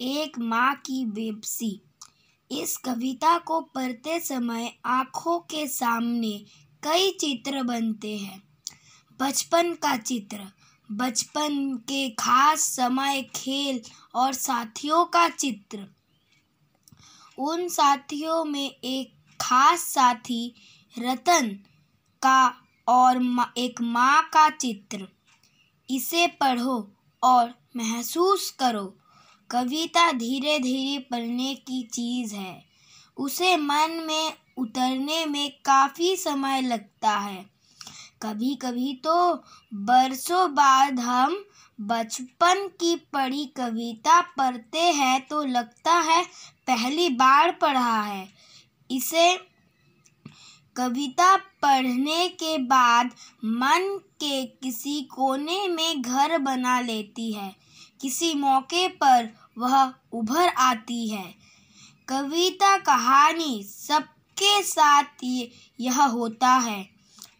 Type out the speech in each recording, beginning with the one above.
एक माँ की बेबसी। इस कविता को पढ़ते समय आँखों के सामने कई चित्र बनते हैं। बचपन का चित्र, बचपन के खास समय, खेल और साथियों का चित्र। उन साथियों में एक खास साथी रतन का और एक माँ का चित्र। इसे पढ़ो और महसूस करो। कविता धीरे धीरे पढ़ने की चीज़ है। उसे मन में उतरने में काफ़ी समय लगता है। कभी कभी तो बरसों बाद हम बचपन की पढ़ी कविता पढ़ते हैं तो लगता है पहली बार पढ़ा है इसे। कविता पढ़ने के बाद मन के किसी कोने में घर बना लेती है। किसी मौके पर वह उभर आती है। कविता कहानी सबके साथ यह होता है,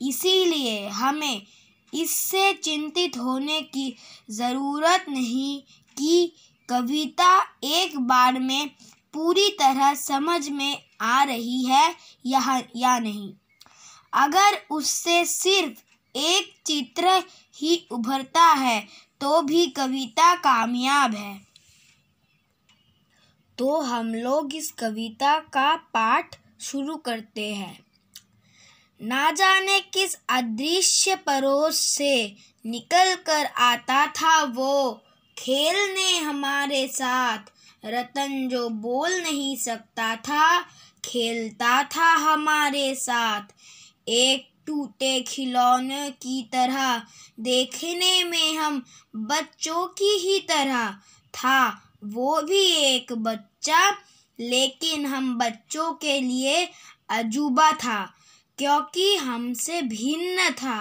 इसीलिए हमें इससे चिंतित होने की ज़रूरत नहीं कि कविता एक बार में पूरी तरह समझ में आ रही है या नहीं। अगर उससे सिर्फ एक चित्र ही उभरता है तो भी कविता कामयाब है। तो हम लोग इस कविता का पाठ शुरू करते हैं। ना जाने किस अदृश्य परोस से निकल कर आता था वो, खेलने हमारे साथ। रतन जो बोल नहीं सकता था, खेलता था हमारे साथ। एक टूटे खिलौने की तरह, देखने में हम बच्चों की ही तरह। था वो भी एक बच्चा, लेकिन हम बच्चों के लिए अजूबा था, क्योंकि हमसे भिन्न था।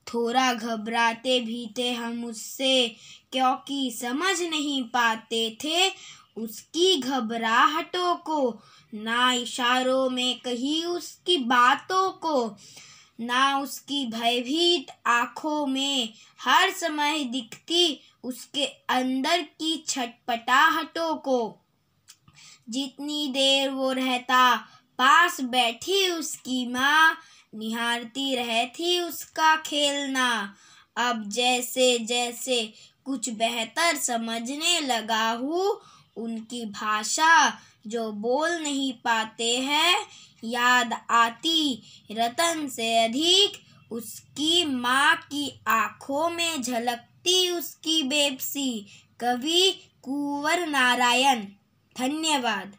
थोड़ा घबराते भी थे हम उससे, क्योंकि समझ नहीं पाते थे उसकी घबराहटों को। ना इशारों में कही उसकी बातों को, ना उसकी भयभीत आँखों में हर समय दिखती उसके अंदर की छटपटाहटों को। जितनी देर वो रहता पास बैठी उसकी माँ, निहारती रहती उसका खेलना। अब जैसे जैसे कुछ बेहतर समझने लगा हूँ, उनकी भाषा जो बोल नहीं पाते हैं, याद आती रतन से अधिक उसकी माँ की आँखों में झलकती उसकी बेबसी। कवि कुंवर नारायण। धन्यवाद।